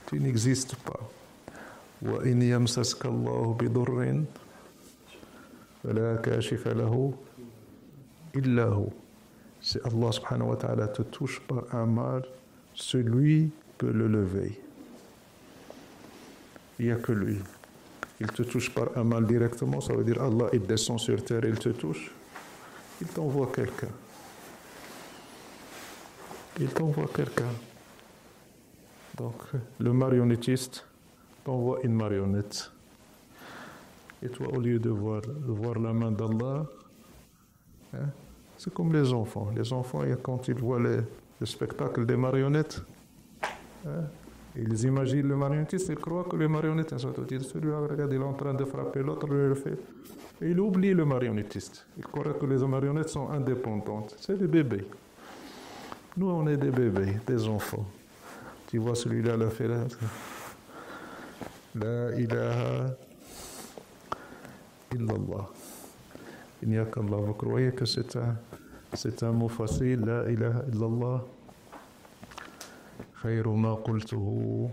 Tu n'existes pas. وَإِنْ يَمْسَسْكَ اللَّهُ بِضُرٍّ فَلَا كَاشِفَ لَهُ إِلَّا هُوَ. Si Allah subhanahu wa ta'ala te touche par un mal, celui peut le lever. Il n'y a que lui. Il te touche par un mal directement, ça veut dire Allah, il descend sur terre, il te touche. Il t'envoie quelqu'un. Il t'envoie quelqu'un. Donc, le marionnettiste t'envoie une marionnette. Et toi, au lieu de voir la main d'Allah, hein, c'est comme les enfants. Les enfants, quand ils voient le spectacle des marionnettes, hein, ils imaginent le marionnettiste, ils croient que le marionnettiste, celui-là, regarde, il est en train de frapper l'autre, le fait. Et il oublie le marionnettiste. Il croit que les marionnettes sont indépendantes. C'est des bébés. Nous, on est des bébés, des enfants. Tu vois celui-là, la fait là. La ilaha illallah. Il n'y a qu'Allah. Vous croyez que c'est un mot facile, la ilaha illallah? خير ما قلته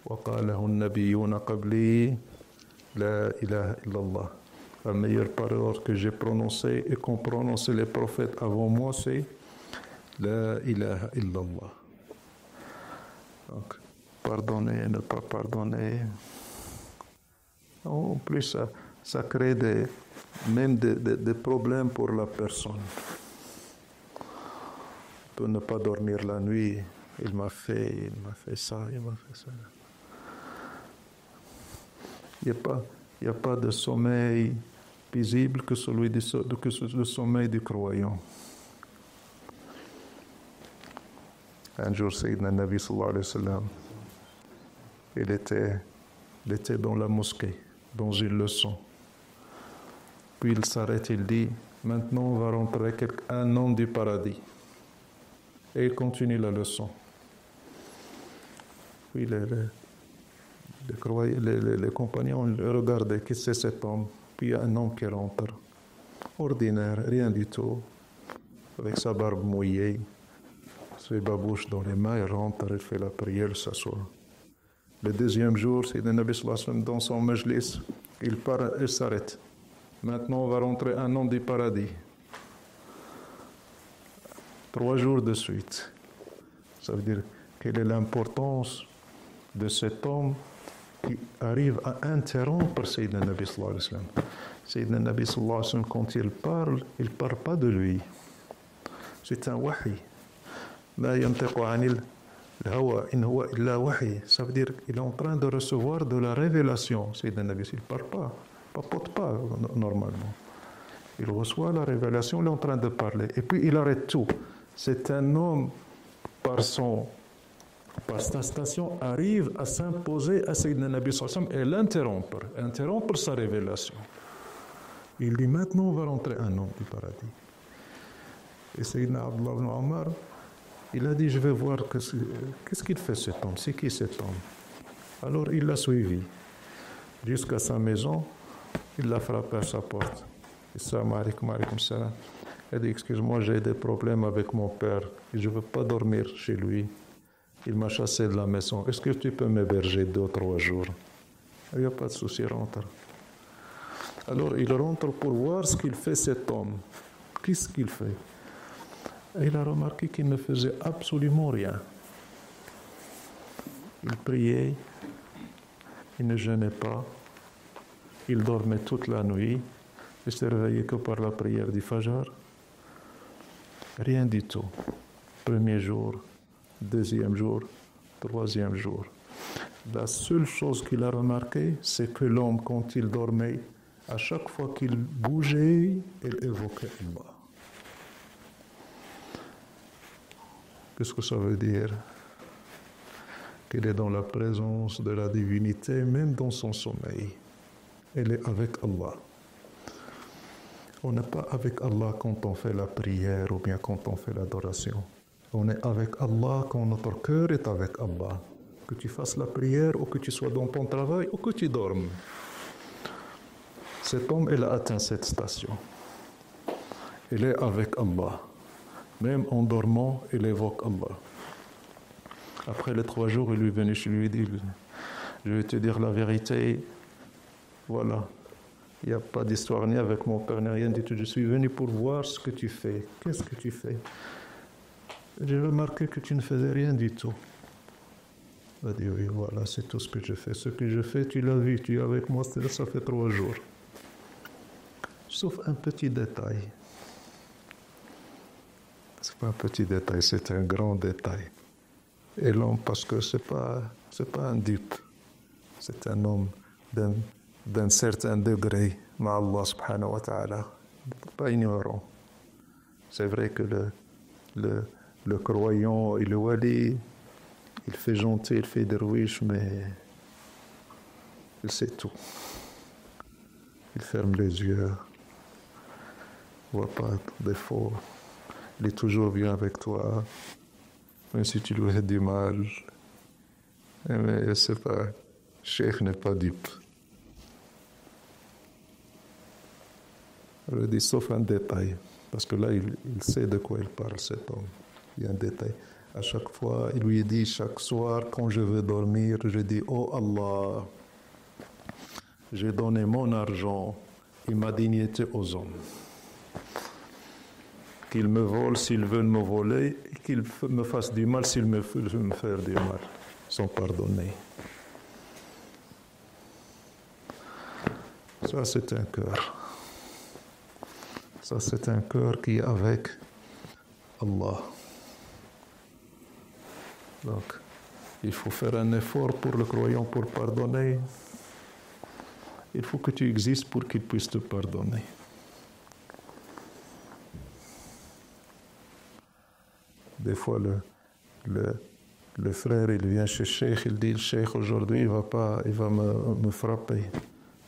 وقاله النبيون قبلي لا إله إلا الله. La meilleure parole que j'ai prononcée et qu'ont prononcé les prophètes avant moi, c'est la ilaha illallah. Donc, pardonner et ne pas pardonner. En plus, ça crée même des problèmes pour la personne. On peut ne pas dormir la nuit. Il m'a fait ça, il m'a fait ça. Il n'y a pas de sommeil paisible que le sommeil du croyant. Un jour, Sayyidina Nabi sallallahu alayhi wa sallam, il était dans la mosquée, dans une leçon. Puis il s'arrête, il dit, maintenant on va rentrer un homme du paradis. Et il continue la leçon. Puis les compagnons le regardaient, qu'est-ce que c'est cet homme? Puis il y a un homme qui rentre, ordinaire, rien du tout, avec sa barbe mouillée, ses babouches dans les mains, il rentre, il fait la prière, il s'assoit. Le deuxième jour, c'est le Nabi sallallahu alayhi wa sallam dans son majlis, il s'arrête. Maintenant, on va rentrer un homme du paradis. 3 jours de suite. Ça veut dire, quelle est l'importance de cet homme qui arrive à interrompre Sayyidina Nabi sallallahu alayhi wa sallam. Sayyidina Nabi sallallahu alayhi wa sallam, quand il parle pas de lui. C'est un wahi. Ma yantiqu anil hawa in huwa illa wahi. Ça veut dire qu'il est en train de recevoir de la révélation. Sayyidina Nabi, il parle pas, papote pas normalement. Il reçoit la révélation, il est en train de parler. Et puis il arrête tout. C'est un homme, par sa station, arrive à s'imposer à Sayyidina Nabi sallallahu alayhi wa sallam et l'interrompre sa révélation. Il dit, maintenant on va rentrer un homme du paradis. Et Sayyidina Abdullah ibn Omar, il a dit, je vais voir qu'est-ce qu'il fait cet homme, c'est qui cet homme. Alors il l'a suivi jusqu'à sa maison, il l'a frappé à sa porte. Assalamu alaykum salam. Il a dit, excuse-moi, j'ai des problèmes avec mon père et je ne veux pas dormir chez lui. Il m'a chassé de la maison. Est-ce que tu peux m'héberger 2 ou 3 jours? Il n'y a pas de souci, rentre. Alors il rentre pour voir ce qu'il fait cet homme. Qu'est-ce qu'il fait? Et il a remarqué qu'il ne faisait absolument rien. Il priait, il ne jeûnait pas, il dormait toute la nuit, il ne s'est réveillé que par la prière du Fajr. Rien du tout. 1er jour, 2e jour, 3e jour. La seule chose qu'il a remarqué, c'est que l'homme, quand il dormait, à chaque fois qu'il bougeait, il évoquait Allah. Qu'est-ce que ça veut dire? Qu'il est dans la présence de la divinité, même dans son sommeil. Elle est avec Allah. On n'est pas avec Allah quand on fait la prière ou bien quand on fait l'adoration. On est avec Allah quand notre cœur est avec Allah. Que tu fasses la prière ou que tu sois dans ton travail ou que tu dormes. Cet homme, il a atteint cette station. Il est avec Allah. Même en dormant, il évoque Allah. Après les 3 jours, il lui est venu, je lui ai dit, je vais te dire la vérité, voilà. Il n'y a pas d'histoire ni avec mon père, ni rien du tout. Je suis venu pour voir ce que tu fais. Qu'est-ce que tu fais? J'ai remarqué que tu ne faisais rien du tout. Il a dit, oui, voilà, c'est tout ce que je fais. Ce que je fais, tu l'as vu, tu es avec moi, ça fait 3 jours. Sauf un petit détail. C'est pas un petit détail, c'est un grand détail. Et l'homme, parce que c'est pas un dupe, c'est un homme d'un certain degré, ma Allah subhanahu wa ta'ala, pas ignorant. C'est vrai que le croyant et le wali, il fait gentil, il fait derwish, mais il sait tout. Il ferme les yeux, il ne voit pas de défaut. Il est toujours bien avec toi, même si tu lui fais du mal. Mais c'est pas, Cheikh n'est pas dupe. Je dis sauf un détail, parce que là, il sait de quoi il parle, cet homme. Il y a un détail. À chaque fois, il lui dit, chaque soir, quand je veux dormir, je dis, oh Allah, j'ai donné mon argent et ma dignité aux hommes. Qu'ils me volent s'ils veulent me voler, et qu'ils me fassent du mal s'ils veulent me faire du mal, sans pardonner. Ça, c'est un cœur. Ça, c'est un cœur qui est avec Allah. Donc, il faut faire un effort pour le croyant pour pardonner. Il faut que tu existes pour qu'il puisse te pardonner. Des fois, le frère, il vient chez Cheikh, il dit, le Cheikh, aujourd'hui, il va me frapper.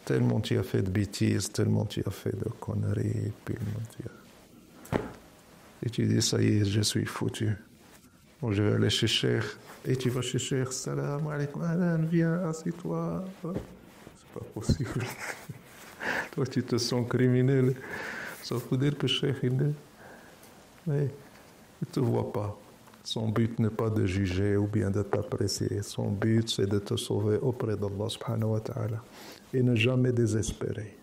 Tellement tu as fait de bêtises, tellement tu as fait de conneries, et tu dis, ça y est, je suis foutu. Bon, je vais aller chez Cheikh. Et tu vas chez Cheikh, salam alaikum, Alan, viens, assieds-toi. C'est pas possible. Toi, tu te sens criminel. Ça veut dire que Cheikh, mais il ne te voit pas. Son but n'est pas de juger ou bien de t'apprécier. Son but, c'est de te sauver auprès d'Allah subhanahu wa ta'ala. Et ne jamais désespérer.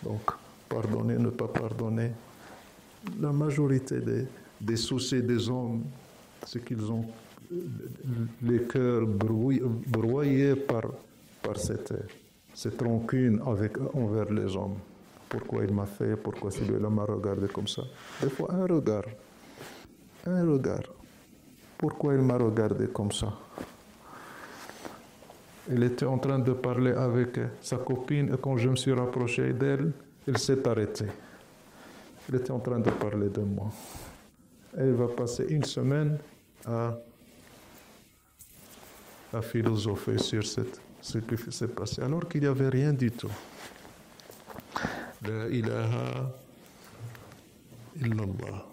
Donc, pardonner, ne pas pardonner. La majorité des soucis des hommes, c'est qu'ils ont les cœurs broyés par cette rancune envers les hommes. Pourquoi il m'a fait, pourquoi celui-là m'a regardé comme ça. Des fois, un regard. Pourquoi il m'a regardé comme ça? Il était en train de parler avec sa copine et quand je me suis rapproché d'elle, il s'est arrêté. Il était en train de parler de moi. Et il va passer une semaine à philosopher sur ce qui s'est passé, alors qu'il n'y avait rien du tout. La ilaha illallah.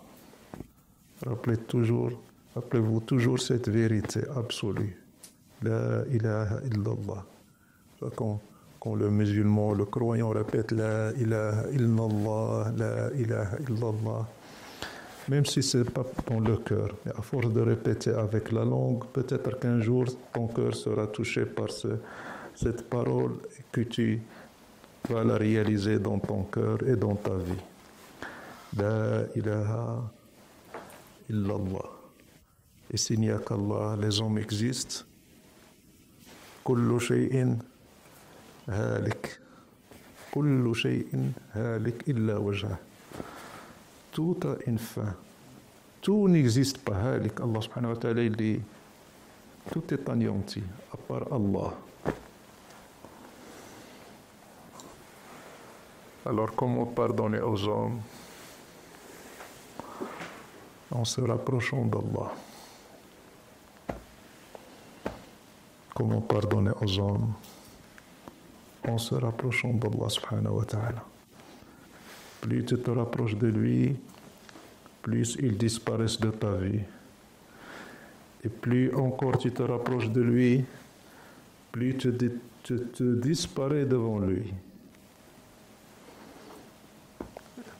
Rappelez-vous toujours cette vérité absolue. La ilaha illallah. Quand le musulman, le croyant répète la ilaha illallah, la ilaha illallah, même si ce n'est pas dans le cœur, mais à force de répéter avec la langue, peut-être qu'un jour ton cœur sera touché par cette parole et que tu vas la réaliser dans ton cœur et dans ta vie. La ilaha illallah. Et s'il n'y a qu'Allah, les hommes existent. Kullu shay'in halik. Kullu shay'in halik illa wajha. Tout a une fin. Tout n'existe pas. Halik, Allah subhanahu wa ta'ala, il dit, tout est anéanti, à part Allah. Alors comment pardonner aux hommes? En se rapprochant d'Allah. Comment pardonner aux hommes? En se rapprochant d'Allah subhanahu wa ta'ala. Plus tu te rapproches de lui, plus ils disparaissent de ta vie. Et plus encore tu te rapproches de lui, plus tu te disparais devant lui.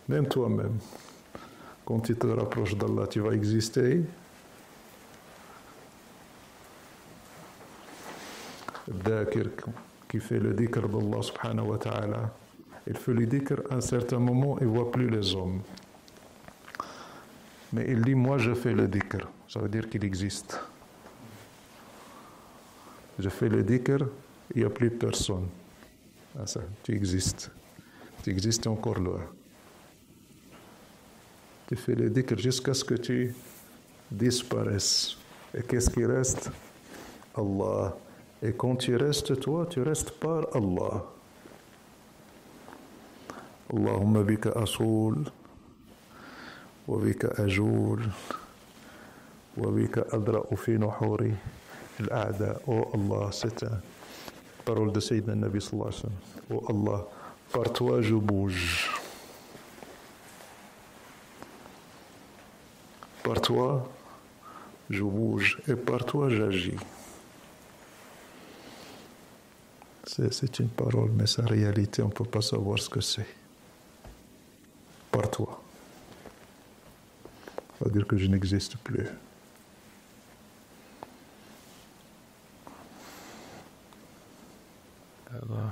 Même toi-même. Quand tu te rapproches d'Allah, tu vas exister. Dhakir qui fait le dhikr d'Allah subhanahu wa ta'ala, il fait le dhikr à un certain moment, il ne voit plus les hommes. Mais il dit, moi je fais le dhikr, ça veut dire qu'il existe. Je fais le dhikr, il n'y a plus personne. Ah ça, tu existes. Tu existes encore loin. Tu fais le dhikr jusqu'à ce que tu disparaisses. Et qu'est-ce qui reste? Allah. Et quand tu restes toi, tu restes par Allah. Allahumma bika asoul, wa bika ajoul, wa bika adra'u fi nuhuri al-a'da. Oh Allah, c'est une parole de Sayyidina Nabi sallallahu alayhi wa sallam. Oh Allah, par toi je bouge. Par toi je bouge et par toi j'agis. C'est une parole, mais sa réalité, on ne peut pas savoir ce que c'est. Par toi. Ça veut dire que je n'existe plus. Alors,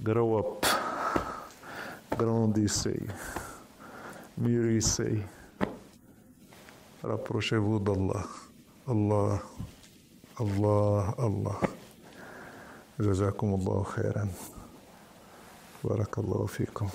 grow up. Grandissez. Mûrissez. Rapprochez-vous d'Allah. Allah. Allah. Allah. جزاكم الله خيرا بارك الله فيكم